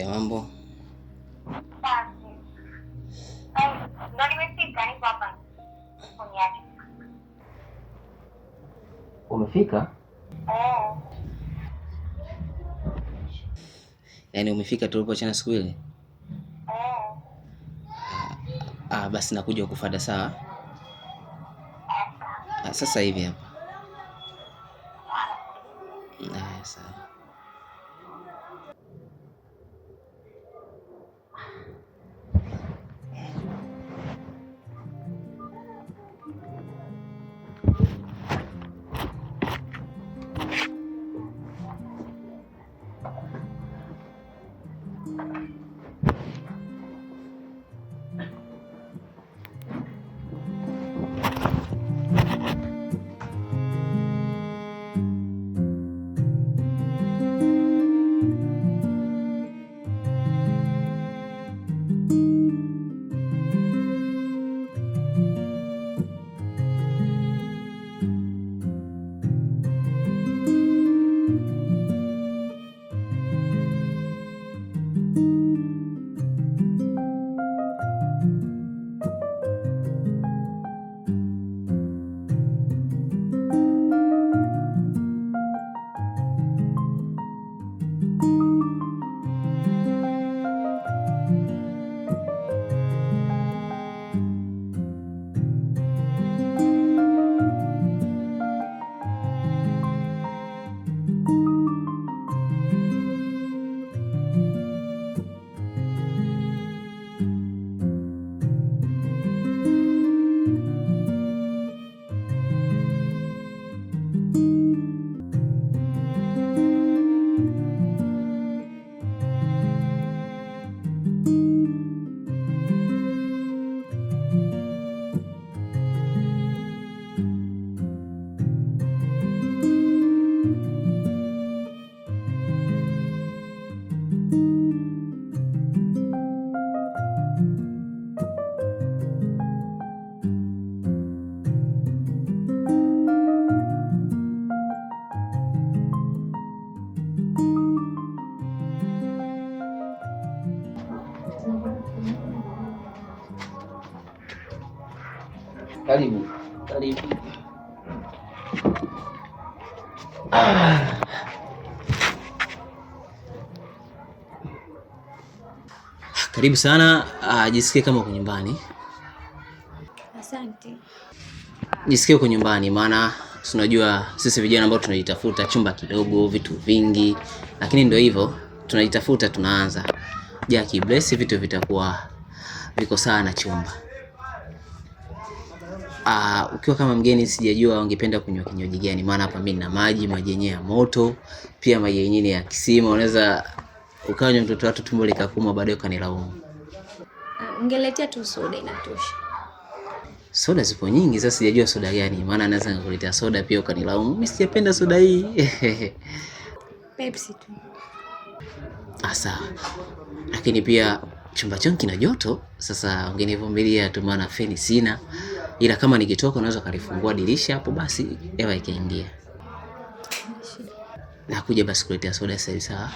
Mambo. Safi. Ndo nimefika, niko hapa. Umefika? Eh. Yaani umefika tulipoachana siku ile? Basi nakuja kukufuata sawa? Sasa hivi hapa. Sawa. Karibu. Karibu. Karibu sana. Jisikie kama uko nyumbani. Asante. Jisikie uko nyumbani, maana tunajua sisi vijana ambao tunajitafuta chumba kidogo, vitu vingi, lakini ndio hivyo, tunajitafuta tunaanza. Jackie bless, vitu vitakuwa viko sawa na chumba. Ukiwa kama mgeni, sijajua ungependa kunywa kinywaji gani, maana hapa mimi nina maji yenyewe ya moto, pia maji yenyewe ya kisima. Unaweza ukanywa mtoto watu tumbo likakuma baadaye ukanilaumu. Ungeletea tu soda inatosha. Soda zipo nyingi, sasa sijajua soda gani, maana naweza nikakuletea soda pia ukanilaumu. Mimi sijapenda soda hii. Pepsi tu. Sawa. Lakini pia chumba changu kina joto, sasa ungenivumilia tu, maana feni sina. Ila kama nikitoka unaweza kalifungua dirisha hapo, basi hewa ikaingia. Nakuja basi kuletea soda sasa hivi, sawa?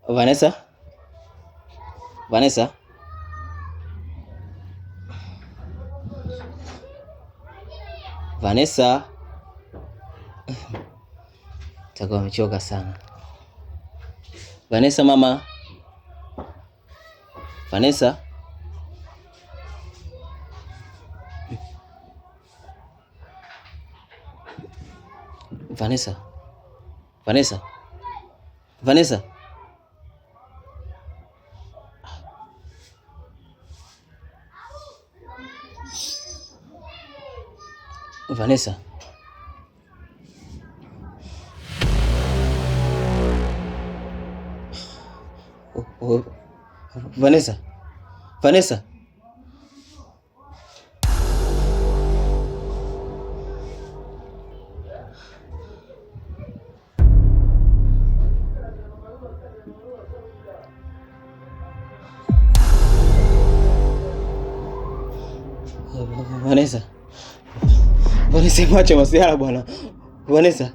Vanessa? Vanessa? Vanessa? Takuwa amechoka sana. Vanessa mama. Vanessa. Vanessa. Vanessa. Vanessa. Vanessa. Vanessa. Vanessa. Vanessa. Vanessa, mwache masiara bwana. Vanessa.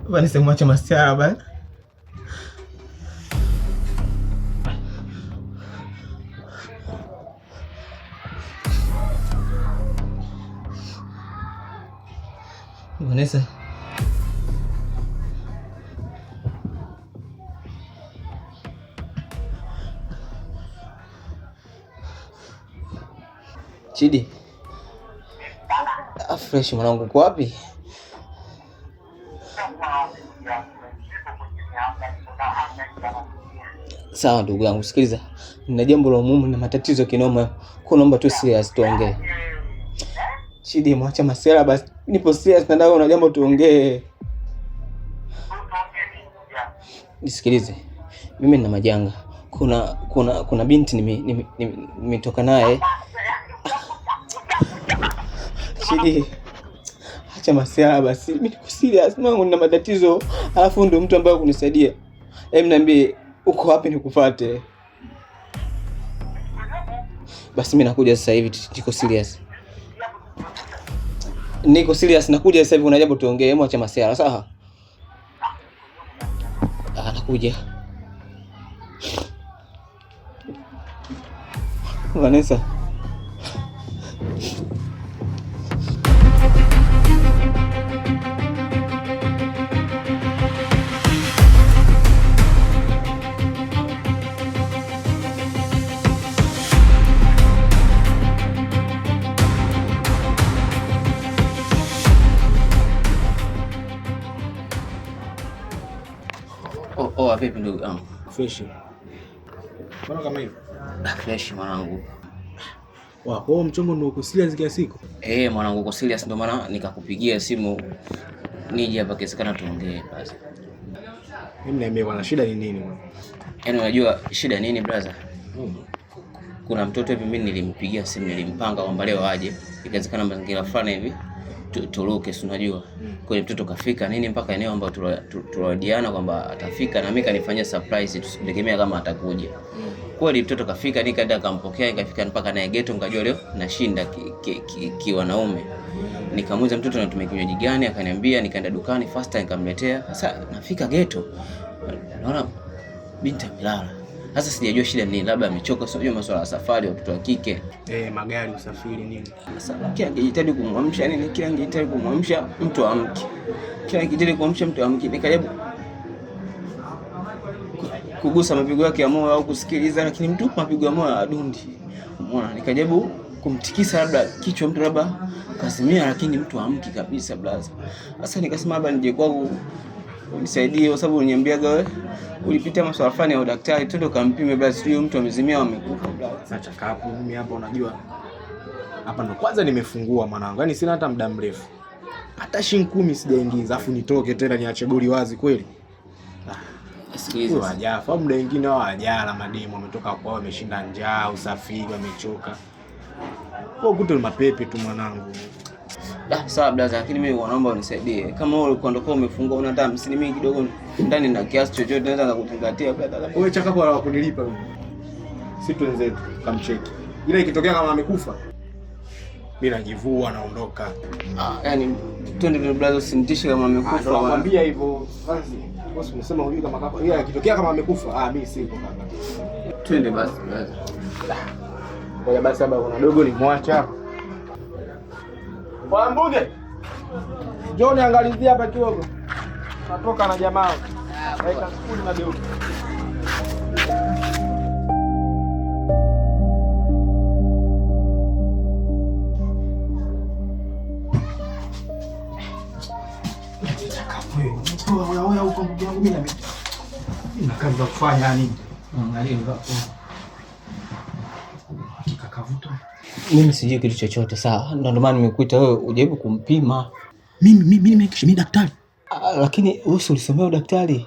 Vanessa, mwache masiara bwana. Vanessa. Chidi. Fresh mwanangu, uko wapi? Sawa ndugu yangu, sikiliza. Nina jambo la muhimu na matatizo kinoma. Kwa naomba tu serious tuongee. Chidi, mwacha masela basi. Nipo serious, nataka una jambo tuongee. Nisikilize. Mimi nina majanga. Kuna binti nimetoka naye. Chidi, acha masela basi. Mimi niko serious, mwanangu nina matatizo. Alafu ndio mtu ambaye kunisaidia. Hebu niambie uko wapi nikufuate? Basi mimi nakuja sasa hivi, niko serious. Niko serious, nakuja sasa hivi, una jambo tuongee. Hebu acha masiara, sawa? Nakuja. Vanessa. Vipi ndugu yangu? Fresh. Mbona kama hivi? Fresh mwanangu. Wao mchongo ndio uko serious kiasi hiko? Mwanangu uko serious, ndio maana nikakupigia simu nije hapa kisikana tuongee basi. Mimi niambie bwana, shida ni nini bwana? Yaani unajua shida nini brother? Kuna mtoto hivi mimi nilimpigia simu, nilimpanga kwamba leo aje. Ikawezekana mazingira fulani hivi turuke, si unajua. Kwa mtoto kafika nini mpaka eneo ambalo tulawadiana kwamba atafika, na mimi kanifanyia surprise, tusitegemea kama atakuja. Kweli mtoto kafika, nikaenda kampokea, nikafika mpaka naye ghetto, nikajua leo nashinda kiwanaume. Nikamuuliza mtoto anatumia kinywaji gani, akaniambia, nikaenda dukani fasta nikamletea. Sasa nafika ghetto, naona binti amelala. Sasa sijajua shida nini, labda amechoka, sio masuala ya safari, watoto wa kike. Magari usafiri nini. Sasa kila angejitahidi kumwamsha nini, kila angejitahidi kumwamsha mtu amke. Kila angejitahidi kumwamsha mtu amke. Nikajaribu kugusa mapigo yake ya moyo au kusikiliza, lakini mtu mapigo ya moyo hadundi. Umeona, nikajaribu kumtikisa labda kichwa mtu labda kasimia, lakini mtu amki kabisa blaza. Sasa nikasema labda nije kwako unisaidie, kwa sababu uniambiaga wewe ulipita masuala fulani ya daktari, twende kampime basi huyo mtu amezimia au amekufa blaza. Sasa kapo mimi hapa, unajua hapa ndo kwanza nimefungua mwanangu, yani sina hata muda mrefu, hata shilingi 10 sijaingiza, afu nitoke tena niache goli wazi kweli? Sikiliza, hajafa muda mwingine, wao hajala mademu, wametoka kwao, wameshinda njaa, usafiri, wamechoka. Kwa kuto mapepe tu mwanangu. Sawa blaza, lakini mimi naomba unisaidie. Kama wewe ulikuwa umefungua una hata 50 mimi kidogo ndani na kiasi chochote naweza kukuzingatia blaza. Wewe chakapo wala kunilipa mimi. Si tuenzetu kamcheki. Ila ikitokea kama amekufa, mimi najivua naondoka. Yaani twende blaza, usinitishe kama amekufa. Nakwambia hivyo. Basi Boss unasema hujui kama kaka. Yeye akitokea kama amekufa, mimi sipo kaka. Twende basi brother. Ngoja basi hapa kuna dogo nimwache hapa. Bwana Mbuge. Njoo niangalizie hapa kidogo. Natoka na jamaa. Kaika skuli na dogo. Wewe huko ndugu yangu mimi na kazi za kufanya nini? Angalia hapo. Hakika kavuta. Mimi sijui kitu chochote sawa. Ndio maana nimekuita wewe ujaribu kumpima. Mimi daktari. Lakini wewe ulisomea udaktari.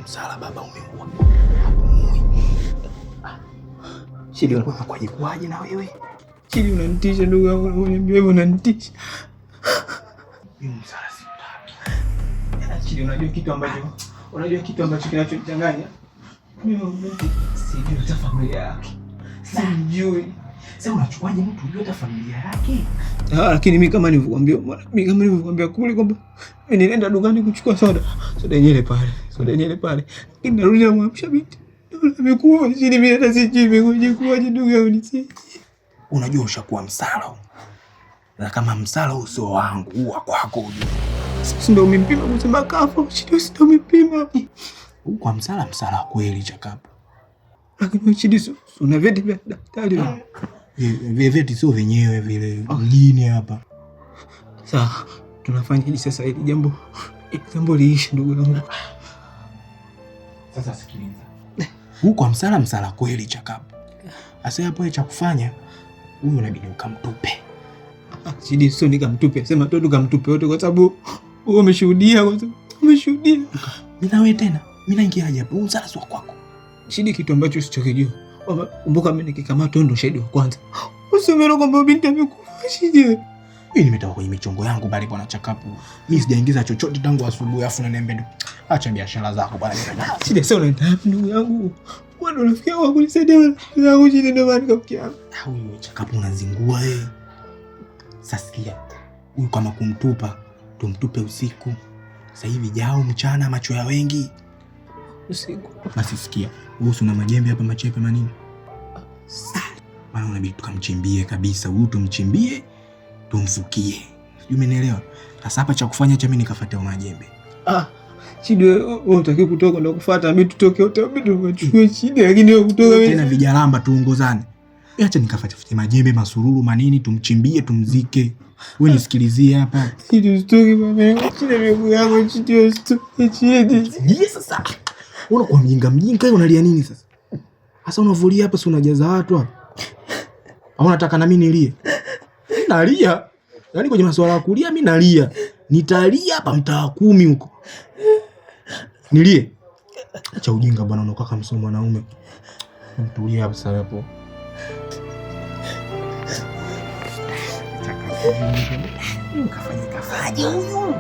Msala baba umeua. Shidi unakuwaje na wewe? Shidi unanitisha ndugu yangu, unaniambia unanitisha. Mimi msala sitaki. Shidi unajua kitu ambacho kinachonichanganya? Mimi sijui hata familia yake. Sijui. Sasa unachukuaje mtu unajua hata familia yake? Lakini mimi kama nilivyokuambia kule kwamba mimi nilienda dukani kuchukua soda yenyewe pale. Lakini narudi na mwamsha binti. Ndio amekuwa chini, mimi hata sijui imekuja kuwaje ndugu yangu nisi. Unajua ushakuwa msala. Na kama msala uso wangu, huwa kwako ujue. Sisi ndio umempima kusema kafa, Chidi sio umempima. Kwa msala kweli chakapo. Lakini Chidi una vyeti vya daktari. Vyeti sio wenyewe vile mjini hapa. Sawa, tunafanyaje sasa hili jambo liishi ndugu yangu? Sasa sikiliza. Huko msala kweli chakapo. Asa hapo cha kufanya huyu unabidi ukamtupe. Chidi sio nikamtupe, sema tu tukamtupe wote kwa sababu wewe umeshuhudia Mimi na wewe tena. Mimi naingiaje hapo? Msala sio kwako. Chidi kitu ambacho usichokijua. Kumbuka mimi nikikamata ndo shahidi wa kwanza. Usimeona kwamba binti amekufa Chidi. Mimi nimetoka kwenye michongo yangu bali bwana chakapu. Mimi sijaingiza chochote tangu asubuhi afu unaniambia ndo acha biashara zako bwana. Chidi sasa unaenda wapi ndugu yangu? Wewe unafikia kwa kunisaidia zangu Chidi ndo maana nikafikia. Huyu chakapu unazingua wewe. Sasa huyu kama kumtupa tumtupe usiku. Sasa hivi jao mchana macho ya wengi. Usiku. Basi sikia. Wewe una majembe hapa machepe manini? Maana unabidi tukamchimbie kabisa. Huyu tumchimbie, tumfukie. Sijui umenielewa? Sasa hapa cha kufanya cha mimi nikafuata majembe. Chidi wewe unataka kutoka na kufuata mimi tutoke wote tukachukue Chidi lakini wewe kutoka mimi. Tena vijalamba tuongozane. Acha nikafuate majembe masururu manini tumchimbie tumzike. Wewe nisikilizie hapa. Chidi usitoke bwana. Chidi miguu yako Chidi usitoke Chidi. Yes sasa. Unakuwa mjinga unalia nini sasa? Sasa unavulia hapa si unajaza watu hapa. Au unataka na mimi nilie? Nalia. Yaani kwenye masuala ya kulia mimi nalia. Nitalia hapa mtaa 10 huko. Nilie. Acha ujinga bwana unakaa kama msomo mwanaume. Mtulia hapa sasa hapo. Ukafanya huyu.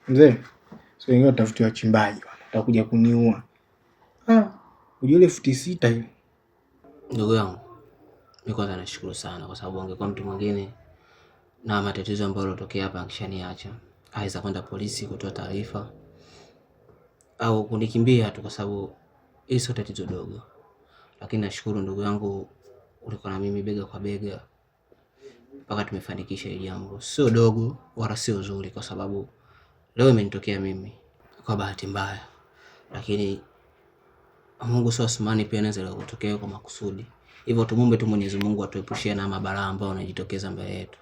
Mzee, sio ingia utafuti wachimbaji bwana. Utakuja kuniua. Ujue ile futi 6 ile. Ndugu yangu, mimi kwanza nashukuru sana kwa sababu angekuwa mtu mwingine na matatizo ambayo yalotokea hapa angeshaniacha. Aweza kwenda polisi kutoa taarifa au kunikimbia tu, kwa sababu hii sio tatizo dogo. Lakini nashukuru ndugu yangu, ulikuwa na mimi bega kwa bega mpaka tumefanikisha hili jambo. Sio dogo wala sio zuri, kwa sababu leo imenitokea mimi kwa bahati mbaya, lakini Mungu sio Asmani, pia anaweza kutokea kwa makusudi. Hivyo tumombe tu Mwenyezi Mungu atuepushie na mabalaa ambayo yanajitokeza mbele yetu.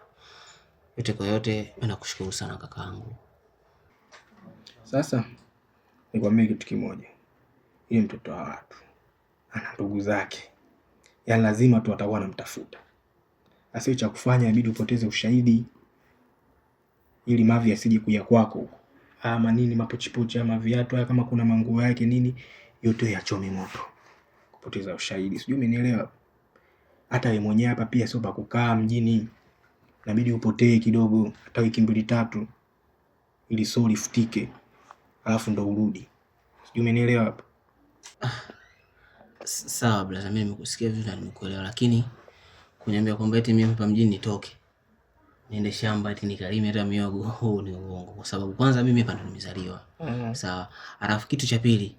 Yote kwa yote, mimi nakushukuru sana kakaangu. Sasa nikwambie kitu kimoja. Yule mtoto wa watu ana ndugu zake. Yaani lazima tu atakuwa anamtafuta. Asiye cha kufanya inabidi upoteze ushahidi ili mavi yasije kuja kwako huko. Ama nini mapochipochi ama viatu haya kama kuna manguo yake nini yote yachome moto. Kupoteza ushahidi. Sijui umenielewa? Hata wewe mwenyewe hapa pia sio pa kukaa mjini. Inabidi upotee kidogo hata wiki 2-3 ili sori futike. Alafu ndo urudi. Sijui umenielewa hapa? Sawa brother, mimi nimekusikia vizuri na nimekuelewa, lakini kuniambia kwamba eti mimi hapa mjini nitoke niende shamba eti nikalime hata miogo, huu ni uongo, kwa sababu kwanza mimi hapa ndo nimezaliwa. Sawa. Alafu kitu cha pili,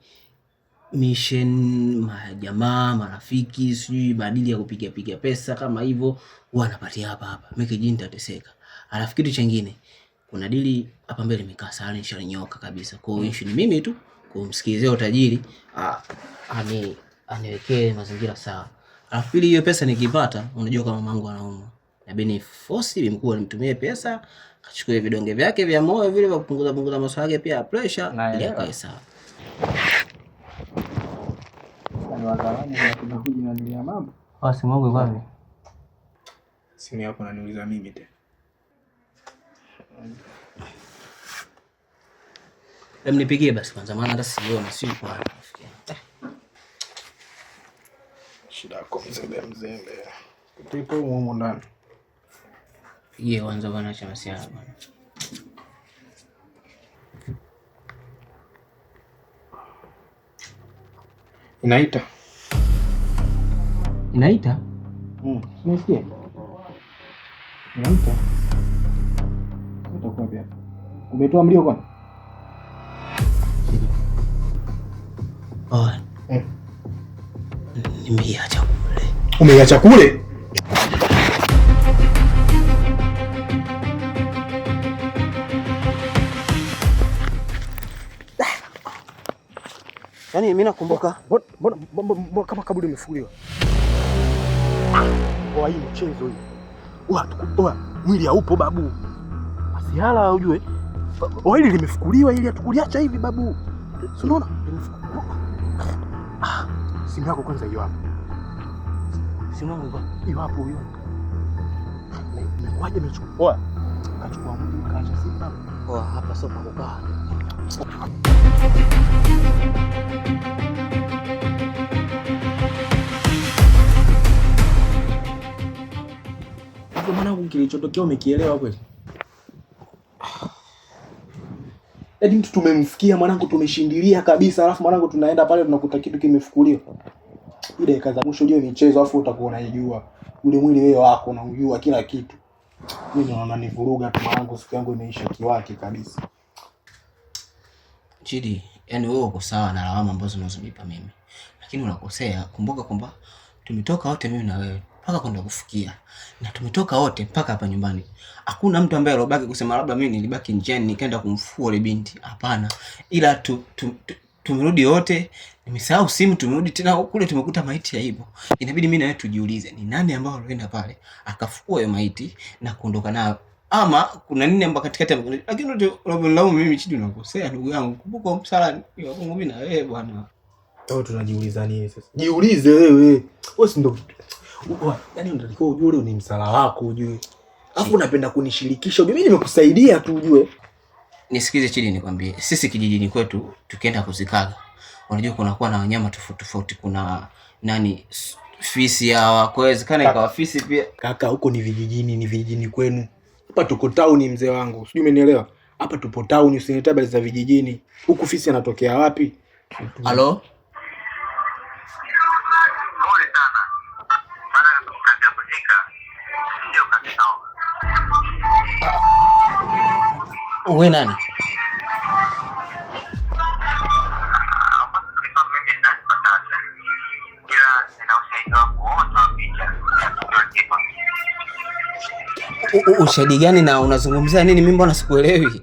mission, majamaa, marafiki, sijui badili ya kupiga pesa kama hivyo huwa napatia hapa. Mimi kijini nitateseka. Alafu kitu kingine, kuna dili hapa mbele imekaa sana nishalinyoka kabisa. Kwa hiyo issue ni mimi tu kumsikilizia utajiri aniwekee mazingira sawa. Alafu pili, hiyo pesa nikipata, unajua kama mamangu anaumwa, inabidi force bibi mkuu nimtumie pesa, kachukue vidonge vyake vya moyo vile vya kupunguza masuala yake pia pressure ili akae sawa. Ni wazalani na tunakuja na nilia mambo. Simu yangu iko wapi? Simu yako unaniuliza mimi tena. Nipigie basi kwanza, maana hata sioni kwa nafikia. Shida yako mzembe. Tuipo humo ndani. Pigie kwanza bwana, cha masiara bwana. Inaita? Unasikia? Inaita. Utakuwa pia. Umetoa mlio kwani? Nimeiacha kule. Umeiacha kule? Yaani mimi nakumbuka mbona kama kaburi imefukuliwa. Kwa hii mchezo hii. Oa, mwili haupo babu. Masihala ujue. Hili limefukuliwa ili atukuliacha hivi babu. Si unaona? Simu yako kwanza hiyo hapo. Simu yangu hiyo hapo hiyo. Waje mechukua. Kachukua mtu kaacha simu hapo. Hapa sio pa kukaa. Hapo mwanangu kilichotokea umekielewa kweli? Hadi mtu tumemfikia mwanangu, tumeshindilia kabisa, alafu mwanangu tunaenda pale tunakuta kitu kimefukuliwa. Ile dakika za mwisho ndio michezo, alafu utakuwa unaijua. Ule mwili wewe wako unajua kila kitu. Mimi naona nivuruga tu mwanangu, siku yangu imeisha kiwake kabisa. Chidi, yani wewe uko sawa na lawama ambazo unazonipa mimi. Lakini unakosea. Kumbuka kwamba tumetoka wote mimi na wewe mpaka kwenda kufikia. Na tumetoka wote mpaka hapa nyumbani. Hakuna mtu ambaye alobaki kusema labda mimi nilibaki njiani nikaenda kumfua ile binti. Hapana. Ila tumerudi wote. Nimesahau simu, tumerudi tena kule tumekuta maiti ya hivyo. Inabidi mimi na wewe tujiulize ni nani ambao alienda pale akafukua hiyo maiti na kuondoka nayo. Ama kuna nini ambapo katikati lakini ndio unalaumu mimi Chidi, unakosea ndugu yangu. Kumbuka msala ni wa Mungu mimi na wewe bwana. Au tunajiuliza nini sasa? Jiulize wewe. Wewe si ndio? Yaani unatakiwa ujue ule ni msala wako ujue. Alafu unapenda kunishirikisha. Mimi nimekusaidia tu ujue. Nisikize Chidi nikwambie. Sisi kijijini kwetu tukienda kuzikaga, unajua kuna kuwa na wanyama tofauti. Kuna nani fisi hawa, kwa hiyo kana ikawa fisi pia. Kaka huko ni vijijini kwenu. Hapa tuko town mzee wangu. Sijui umenielewa? Hapa tupo town, usinilete habari za vijijini. Huku fisi anatokea wapi? Halo? Pole sana. Maana kazi ya kuzika sio kazi ndogo. Wewe nani? Ushahidi gani na unazungumzia nini? Mimi mbona sikuelewi?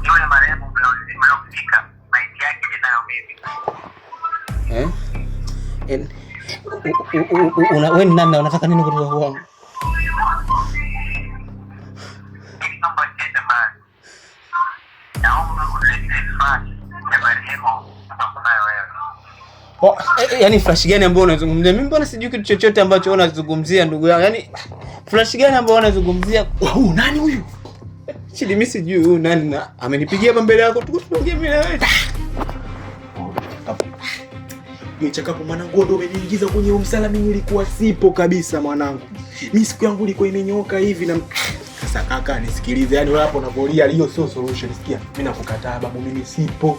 Yule marehemu mliomzika maiti yake ninayo mimi. Wewe ni nani na unataka nini kutoka kwangu? Yaani flash gani ambayo unazungumzia? Mimi mbona sijui kitu chochote ambacho unazungumzia ndugu yangu. Yaani flash gani ambayo unazungumzia? Huyu nani huyu? Shidi mimi sijui huyu nani na amenipigia hapa mbele yako tukuongea mimi na wewe. Chakapo mwanangu ndio umeniingiza kwenye msala, mimi nilikuwa sipo kabisa mwanangu. Mimi siku yangu ilikuwa imenyooka hivi na sasa kaka nisikilize, yani wewe hapo unavolia hiyo sio solution, sikia. Mimi nakukataa babu, mimi sipo.